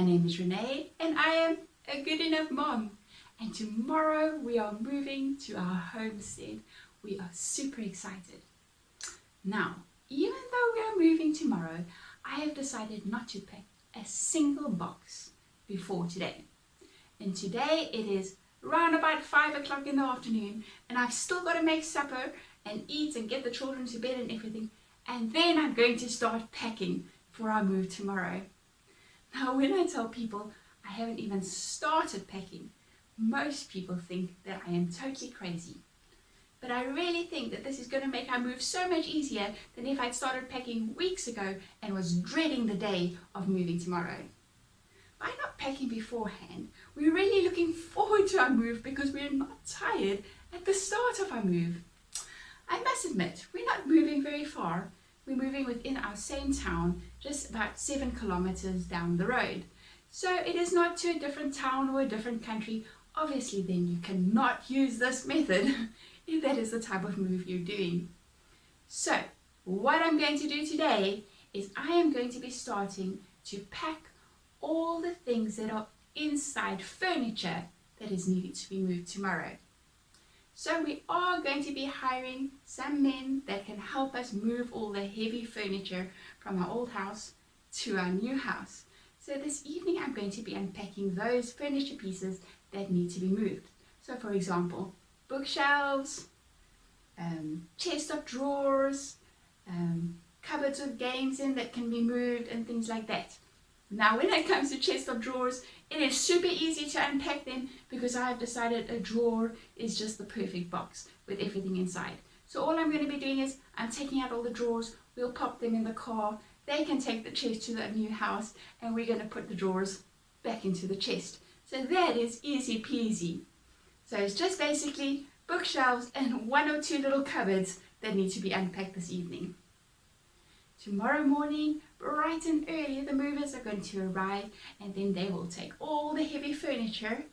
name is Renee and I am a good enough mom. And tomorrow we are moving to our homestead. We are super excited. Now, even though we are moving tomorrow, I have decided not to pack a single box before today. And today it is round about 5 o'clock in the afternoon and I've still got to make supper and eat and get the children to bed and everything. And then I'm going to start packing for our move tomorrow. Now, when I tell people I haven't even started packing, most people think that I am totally crazy. But I really think that this is going to make our move so much easier than if I'd started packing weeks ago and was dreading the day of moving tomorrow. By not packing beforehand, we're really looking forward to our move because we're not tired at the start of our move. I must admit, we're not moving very far. We're moving within our same town, just about 7 kilometers down the road. So it is not to a different town or a different country. Obviously then you cannot use this method if that is the type of move you're doing. So what I'm going to do today is I am going to be starting to pack all the things that are inside furniture that is needed to be moved tomorrow. So we are going to be hiring some men that can help us move all the heavy furniture from our old house to our new house. So this evening I'm going to be unpacking those furniture pieces that need to be moved. So for example, bookshelves, chest of drawers, cupboards with games in that can be moved and things like that. Now when it comes to chest of drawers, it is super easy to unpack them because I have decided a drawer is just the perfect box with everything inside. So all I'm going to be doing is I'm taking out all the drawers, we'll pop them in the car, they can take the chest to the new house and we're going to put the drawers back into the chest. So that is easy peasy. So it's just basically bookshelves and 1 or 2 little cupboards that need to be unpacked this evening. Tomorrow morning, bright and early, the movers are going to arrive and then they will take all the heavy furniture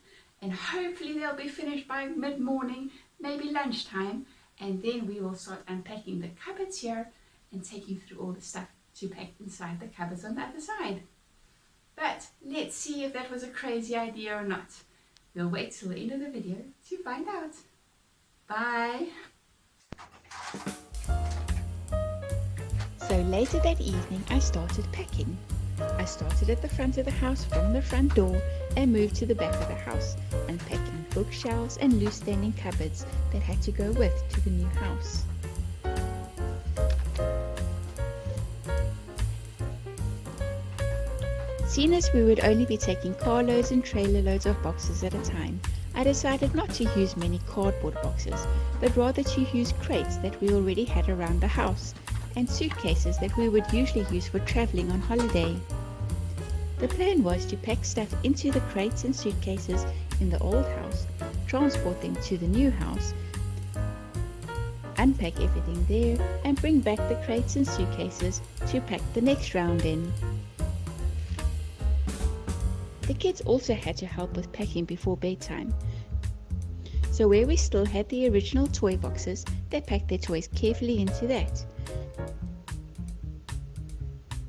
and hopefully they'll be finished by mid-morning, maybe lunchtime, and then we will start unpacking the cupboards here and taking through all the stuff to pack inside the cupboards on the other side. But let's see if that was a crazy idea or not. We'll wait till the end of the video to find out. Bye! So later that evening I started packing. I started at the front of the house from the front door and moved to the back of the house, unpacking bookshelves and loose standing cupboards that had to go with to the new house. Seeing as we would only be taking carloads and trailer loads of boxes at a time, I decided not to use many cardboard boxes, but rather to use crates that we already had around the house, and suitcases that we would usually use for traveling on holiday. The plan was to pack stuff into the crates and suitcases in the old house, transport them to the new house, unpack everything there, and bring back the crates and suitcases to pack the next round in. The kids also had to help with packing before bedtime. So where we still had the original toy boxes, they packed their toys carefully into that.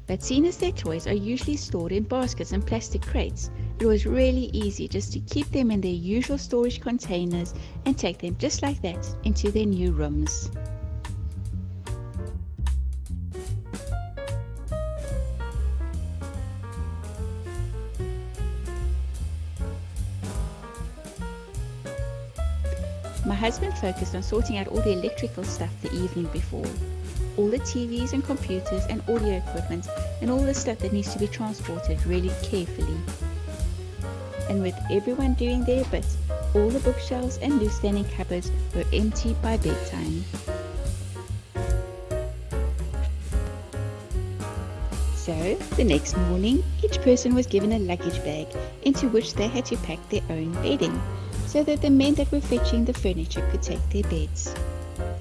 But seeing as their toys are usually stored in baskets and plastic crates, it was really easy just to keep them in their usual storage containers and take them just like that into their new rooms. My husband focused on sorting out all the electrical stuff the evening before. All the TVs and computers and audio equipment and all the stuff that needs to be transported really carefully. And with everyone doing their bit, all the bookshelves and loose standing cupboards were empty by bedtime. So, the next morning, each person was given a luggage bag into which they had to pack their own bedding, so that the men that were fetching the furniture could take their beds.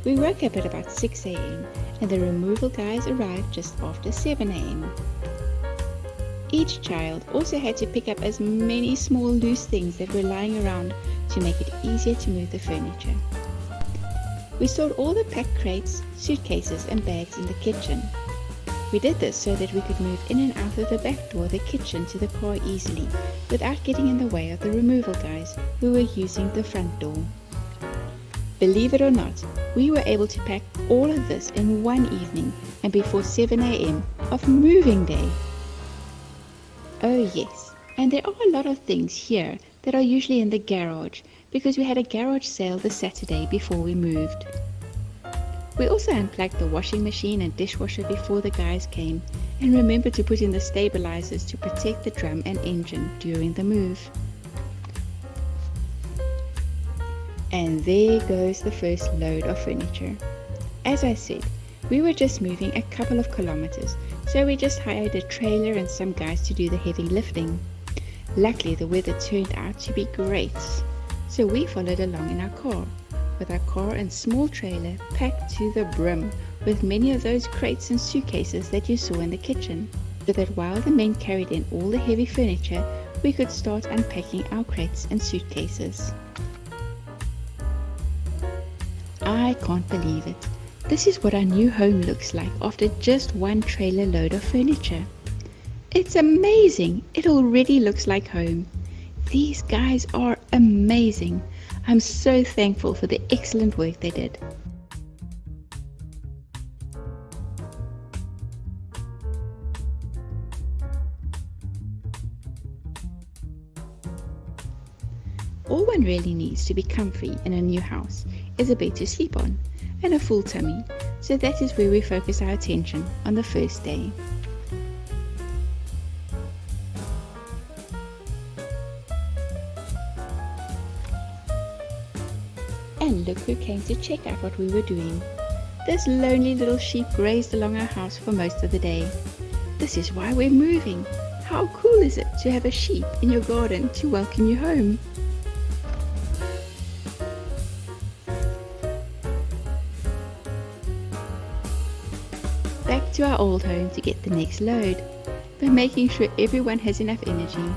We woke up at about 6 a.m. and the removal guys arrived just after 7 a.m. Each child also had to pick up as many small loose things that were lying around to make it easier to move the furniture. We stored all the packed crates, suitcases and bags in the kitchen. We did this so that we could move in and out of the back door of the kitchen to the car easily, without getting in the way of the removal guys who were using the front door. Believe it or not, we were able to pack all of this in one evening and before 7 a.m. of moving day. Oh yes, and there are a lot of things here that are usually in the garage because we had a garage sale the Saturday before we moved. We also unplugged the washing machine and dishwasher before the guys came and remembered to put in the stabilizers to protect the drum and engine during the move. And there goes the first load of furniture. As I said, we were just moving a couple of kilometers, so we just hired a trailer and some guys to do the heavy lifting. Luckily the weather turned out to be great, so we followed along in our car, with our car and small trailer packed to the brim with many of those crates and suitcases that you saw in the kitchen, so that while the men carried in all the heavy furniture, we could start unpacking our crates and suitcases. I can't believe it. This is what our new home looks like after just one trailer load of furniture. It's amazing! It already looks like home. These guys are amazing. I'm so thankful for the excellent work they did. All one really needs to be comfy in a new house is a bed to sleep on and a full tummy, so that is where we focus our attention on the first day. And look who came to check out what we were doing. This lonely little sheep grazed along our house for most of the day. This is why we're moving. How cool is it to have a sheep in your garden to welcome you home? Back to our old home to get the next load, but making sure everyone has enough energy.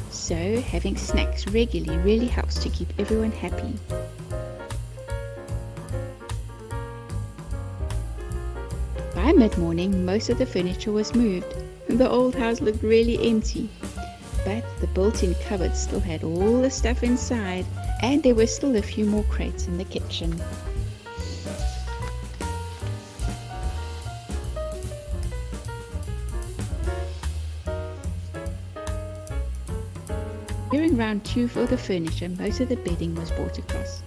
So having snacks regularly really helps to keep everyone happy. By mid-morning, most of the furniture was moved. The old house looked really empty, but the built-in cupboard still had all the stuff inside, and there were still a few more crates in the kitchen. During round 2 for the furniture, most of the bedding was brought across.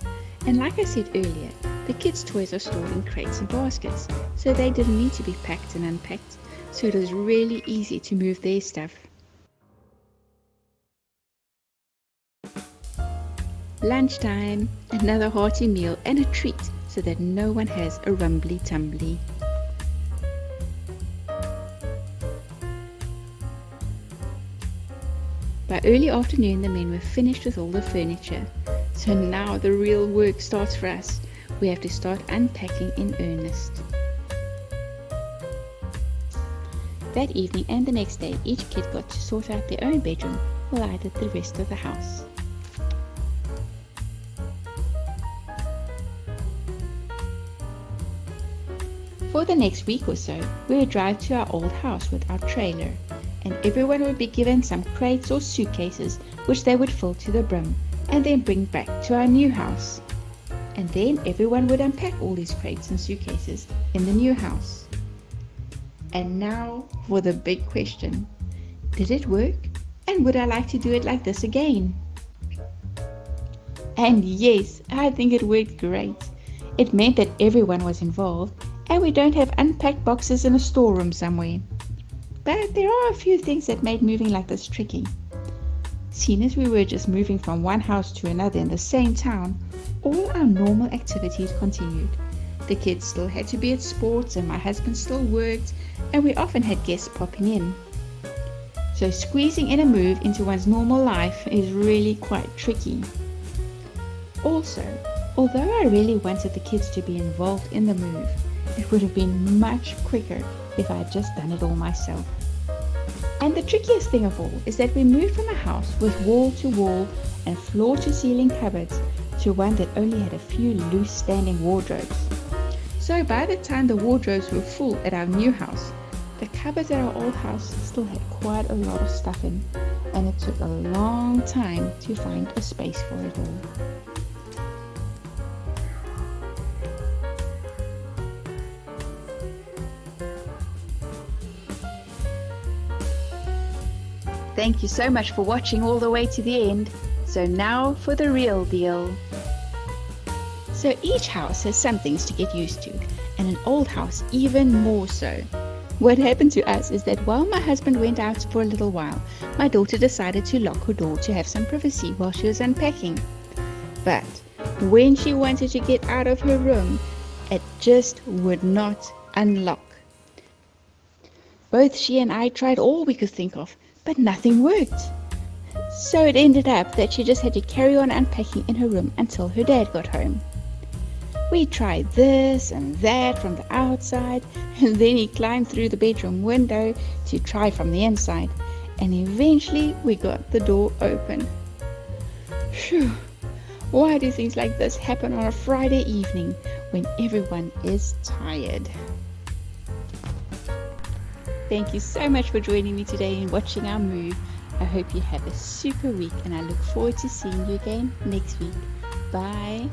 And like I said earlier, the kids' toys are stored in crates and baskets, so they didn't need to be packed and unpacked, so it was really easy to move their stuff. Lunchtime, another hearty meal and a treat so that no one has a rumbly-tumbly. By early afternoon, the men were finished with all the furniture. So now the real work starts for us. We have to start unpacking in earnest. That evening and the next day, each kid got to sort out their own bedroom while I did the rest of the house. For the next week or so, we would drive to our old house with our trailer, and everyone would be given some crates or suitcases which they would fill to the brim and then bring back to our new house. And then everyone would unpack all these crates and suitcases in the new house. And now for the big question. Did it work? And would I like to do it like this again? And yes, I think it worked great. It meant that everyone was involved and we don't have unpacked boxes in a storeroom somewhere. But there are a few things that made moving like this tricky. Seeing as we were just moving from one house to another in the same town, all our normal activities continued. The kids still had to be at sports and my husband still worked, and we often had guests popping in. So squeezing in a move into one's normal life is really quite tricky. Also, although I really wanted the kids to be involved in the move, it would have been much quicker if I had just done it all myself. And the trickiest thing of all is that we moved from a house with wall-to-wall and floor-to-ceiling cupboards to one that only had a few loose standing wardrobes. So by the time the wardrobes were full at our new house, The cupboards at our old house still had quite a lot of stuff in, and it took a long time to find a space for it all. Thank you so much for watching all the way to the end. So now for the real deal. So each house has some things to get used to, and an old house even more so. What happened to us is that while my husband went out for a little while, my daughter decided to lock her door to have some privacy while she was unpacking. But when she wanted to get out of her room, it just would not unlock. Both she and I tried all we could think of, but nothing worked. So it ended up that she just had to carry on unpacking in her room until her dad got home. We tried this and that from the outside, and then he climbed through the bedroom window to try from the inside, and eventually we got the door open. Phew! Why do things like this happen on a Friday evening when everyone is tired? Thank you so much for joining me today and watching our move. I hope you have a super week, and I look forward to seeing you again next week. Bye.